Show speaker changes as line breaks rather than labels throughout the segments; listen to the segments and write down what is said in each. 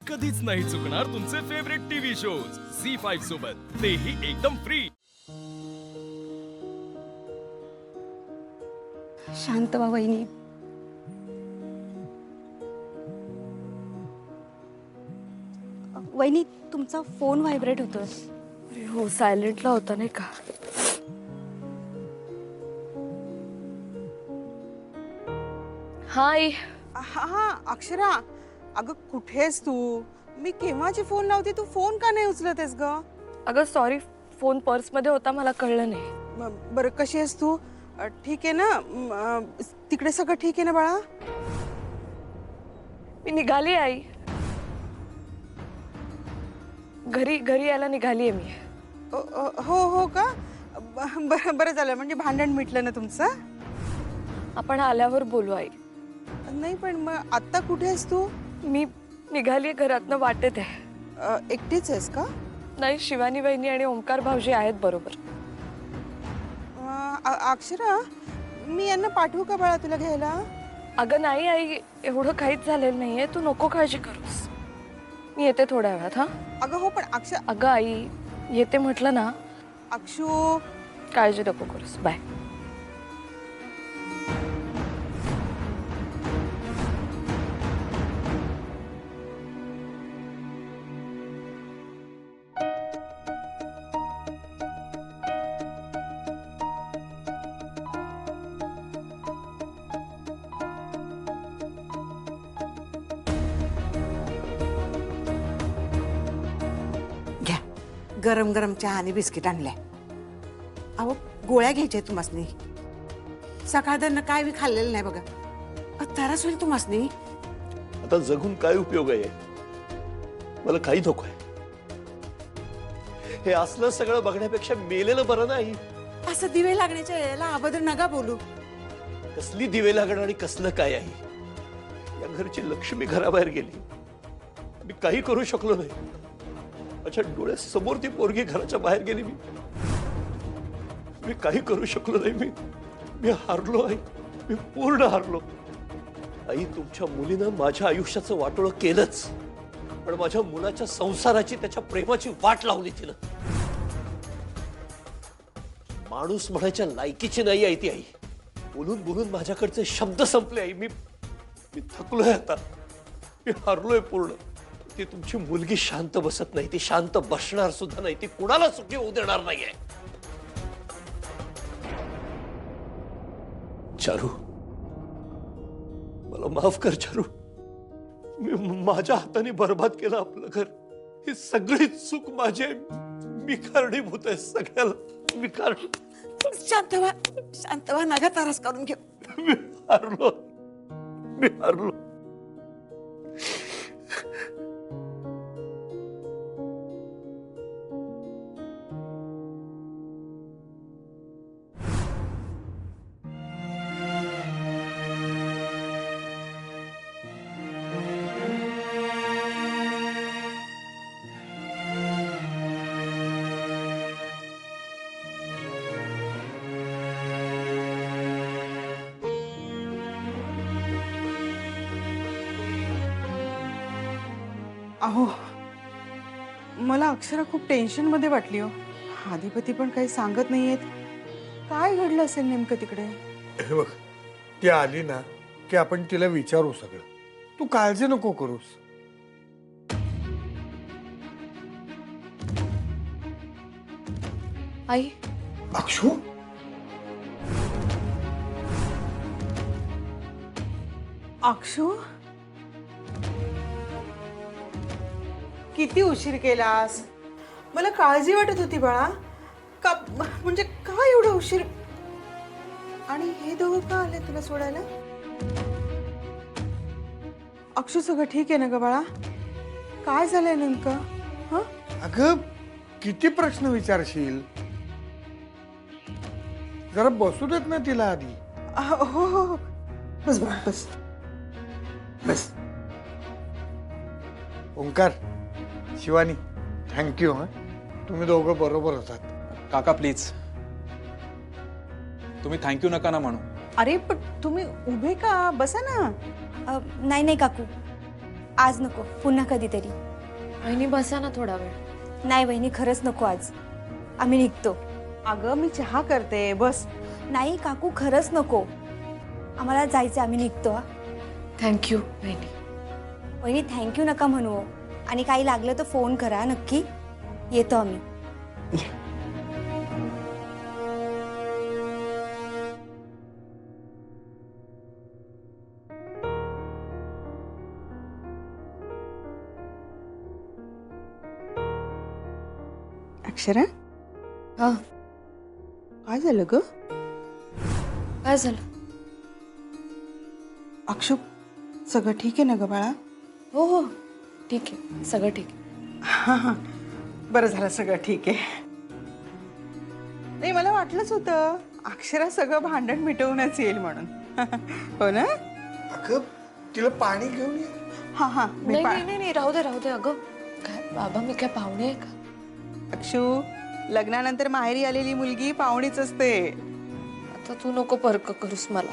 कधीच नाही चुकणार तुमचे फेवरेट टीव्ही शोज झी5 सोबत, तेही एकदम फ्री।
शांत व्हा वहिनी। वहिनी, तुमचा फोन व्हायब्रेट होतोय।
अरे हो, सायलेंटला होता नाही का? हाय।
हा अक्षरा, अगं कुठेस तू? मी केव्हाची फोन लावते, तू फोन का नाही उचलतेस ग?
अगं सॉरी, फोन पर्स मध्ये होता, मला कळलं नाही।
बरं, कशी आहेस तू? ठीक आहे ना? तिकडे सगळं ठीक आहे ना बाळा?
मी निघाली आई, घरी यायला निघालीये मी।
हो हो का? बरं झालं, म्हणजे भांडण मिटलं ना तुमचं?
आपण आल्यावर बोलू आई।
नाही पण मग आत्ता कुठे आहेस तू?
मी निघालीये घरातनं, वाटेत आहे।
एकटीच आहेस का?
नाही, शिवानी वहिनी आणि ओंकार भाऊजी आहेत बरोबर।
अक्षरा, मी यांना पाठवू का बाळा तुला घ्यायला?
अगं नाही आई, एवढं काहीच झालेलं नाहीये, तू नको काळजी करूस। मी येते थोड्या वेळात। हा
अगं हो, पण
अगं आई, येते म्हटलं ना।
अक्षू,
काळजी नको करूस, बाय।
घ्या, गरम गरम चहा आणि बिस्किट आणलंय। अहो, गोळ्या घ्यायच्या तुम्हासनी। सकाळधरनं काय बी खाल्लेलं नाही बघा, त्रास होईल तुम्हासनी।
आता जगून काय उपयोग आहे? मला काही नको आहे। हे असलं सगळं बघण्यापेक्षा मेलेलं बरं नाही।
असं दिवे लागण्याच्या वेळेला अभद्र नका बोलू।
कसली दिवे लागण आणि कसलं काय आहे? या घरची लक्ष्मी घराबाहेर गेली, मी काही करू शकलो नाही। माझ्या डोळ्यासमोर ती पोरगी घराच्या बाहेर गेली, मी काही करू शकलो नाही। मी हारलो आहे, मी पूर्ण हारलो। आई, तुमच्या मुलीनं माझ्या आयुष्याचं वाटोळं केलंच, पण माझ्या मुलाच्या संसाराची, त्याच्या प्रेमाची वाट लावली तिनं। माणूस म्हणायच्या लायकीची नाही आहे ती आई। बोलून बोलून माझ्याकडचे शब्द संपले आई। मी थकलोय आता, मी हारलोय पूर्ण। ती तुमची मुलगी शांत बसत नाही, ती शांत बसणार सुद्धा नाही, ती कुणाला सुखी होऊ देणार नाहीये। चारू, मला माफ कर चारू। मी माझ्या हाताने बर्बाद केलं आपलं घर। ही सगळी चूक माझी आहे, मी कारणीभूत आहे सगळ्याला। मी
शांत व्हा, नका त्रास करून घे।
मी हारलो, मी हारलो।
अहो, मला अक्षरा खूप टेन्शन मध्ये वाटली हो। आधिपती पण काही सांगत नाहीयेत, काय घडलं असेल नेमकं तिकडे?
हे बघ, ती आली ना की आपण तिला विचारू सगळं, तू काळजी नको करूस।
आई,
अक्षू,
अक्षू, किती उशीर केलास? मला काळजी वाटत होती बाळा। का म्हणजे का एवढा उशीर? आणि हे दोघं का आले तुला सोडायला? अक्षू, सगळं ठीक आहे ना ग बाळा? काय झालंय नेमकं? हं?
अगं किती प्रश्न विचारशील, जरा बसू देत ना तिला आधी।
हो हो हो, बस बाळा, बस बस।
ओंकार, शिवानी, थँक्यू। हा, तुम्ही दोघं बरोबर होतात।
काका प्लीज, तुम्ही थँक्यू नका ना म्हणू।
अरे पण तुम्ही उभे का? बसा ना।
नाही नाही काकू, आज नको, पुन्हा कधीतरी.
वहिनी बसा ना थोडा वेळ.
नाही वहिनी, खरंच नको आज. आम्ही निघतो.
अगं मी चहा करते बस.
नाही काकू, खरंच नको. आम्हाला जायचं, आम्ही निघतो. हा
थँक्यू वहिनी.
वहिनी थँक्यू नका म्हणू. आणि काही लागलं तर फोन करा नक्की. येतो आम्ही.
अक्षरा,
हा,
काय झालं ग?
काय झालं?
अक्षू, सगळं ठीक आहे ना ग बाळा?
हो हो, ठीक आहे, सगळं ठीक आहे.
हां हां, बरं झालं सगळं ठीक आहे. नाही, मला वाटलंच होतं अक्षरा सगळं भांडण मिटवूनच येईल म्हणून. हो ना?
अगं तिला पाणी घेऊन ये.
हां हां,
नाही नाही नाही नाही, राहू दे अगं. काय बाबा, मी काय पाहुणे आहे का?
अक्षू, लग्नानंतर माहेरी आलेली मुलगी पाहुणीच असते.
आता तू नको पर्क करूस मला.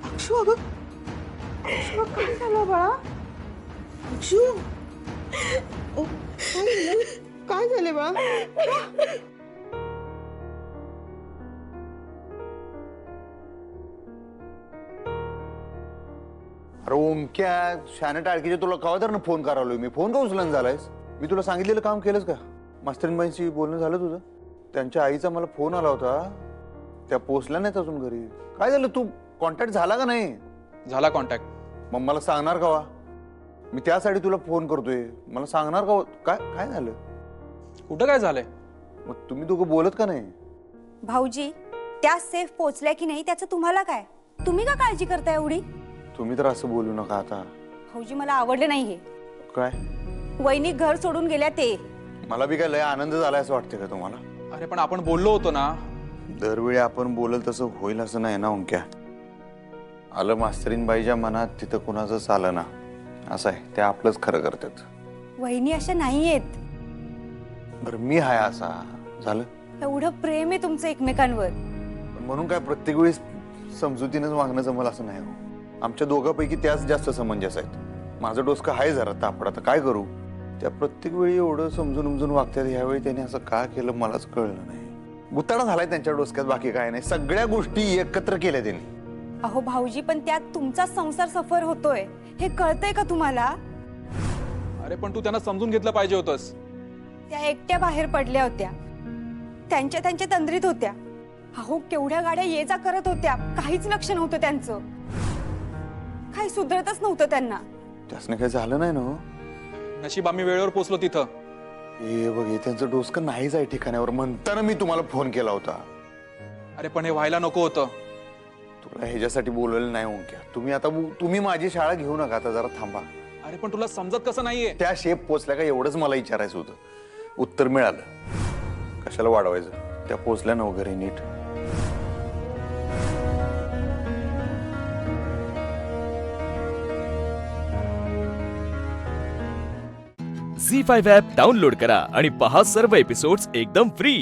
अक्षू, अगं अक्षू, काय झालं बाळा? अक्षू, ओ, काय झालं बाळा?
अरे ओमक्या शाने टाळकीचे तुला कवा तर फोन करावलोय मी. फोन का उचलन झालायस? मी तुला सांगितलेलं काम केलंस का? मास्तरीनबाईंशी बोलणं झालं तुझं? त्यांच्या आईचा मला फोन आला होता, त्या पोचल्या नाहीत अजून घरी. काय झालं, तू कॉन्टॅक्ट झाला का नाही?
झाला कॉन्टॅक्ट.
मग मला सांगणार का वा? मी त्यासाठी तुला फोन करतोय, मला सांगणार का? काय काय झालं?
कुठं काय झालंय?
मग तुम्ही दोघं बोलत का नाही?
भाऊजी, त्या सेफ पोहोचल्या की नाही त्याचं तुम्हाला काय? तुम्ही का काळजी करताय एवढी?
तुम्ही तर असं बोलू नका आता.
भाऊजी, मला आवडलं नाही हे.
काय?
वहिनी घर सोडून गेल्या ते.
मला बी काय लय आनंद झालाय असं वाटतंय का तुम्हाला?
अरे पण आपण बोललो होतो ना.
दरवेळी आपण बोलल तसं होईल असं नाही ना ओंक्या. आलं मास्तरीनबाईच्या मनात तिथं कुणाचंच आलं ना, असं आहे, ते आपलंच खरं करतात.
वहिनी अशा नाहीयेत.
बरं मी हाय असा झालं,
एवढं प्रेम आहे तुमचं एकमेकांवर.
पण म्हणून काय प्रत्येक वेळी समजुतीनंच वागणं जमल असं नाही हो. आमच्या दोघांपैकी त्याच जास्त समंजस आहेत. माझं डोसकं हाय जरा तापड, आता काय करू? त्या प्रत्येक वेळी एवढं समजून उमजून वागतात, ह्यावेळी त्याने असं का केलं मलाच कळलं नाही. गुताडा झालाय त्यांच्या डोसक्यात, बाकी काय नाही. सगळ्या गोष्टी एकत्र केल्या त्यांनी.
अहो भाऊजी, पण त्यात तुमचा संसार सफर होतोय हे कळतंय का तुम्हाला?
अरे पण तू त्यांना समजून घेतलं पाहिजे होतंस.
त्या एकट्या बाहेर पडल्या होत्या, त्यांच्या तंद्रीत होत्या. अहो केवढ्या गाड्या ये जा करत होत्या, काहीच लक्ष नव्हतं त्यांचं. काही सुधरतच नव्हतं त्यांना.
त्यासने काही झालं नाही ना हो?
नशीब आम्ही वेळेवर पोहोचलो तिथं.
हे बघ, हे त्यांचं डोसकं नाहीच आहे ठिकाण्यावर, म्हणताना मी तुम्हाला फोन केला होता.
अरे पण हे व्हायला नको होतं.
तुला ह्याच्यासाठी बोलवलं नाही ओंक्या. तुम्ही माझी शाळा घेऊ नका, आता जरा थांबा.
अरे पण तुला समजत कसं नाहीये?
त्या शेप पोचल्या का एवढंच मला विचारायचं होतं. उत्तर मिळालं. कशाला वाढवायचं? त्या पोचल्या ना वगैरे नीट.
झी5 ॲप डाउनलोड करा आणि पहा सर्व एपिसोड्स एकदम फ्री.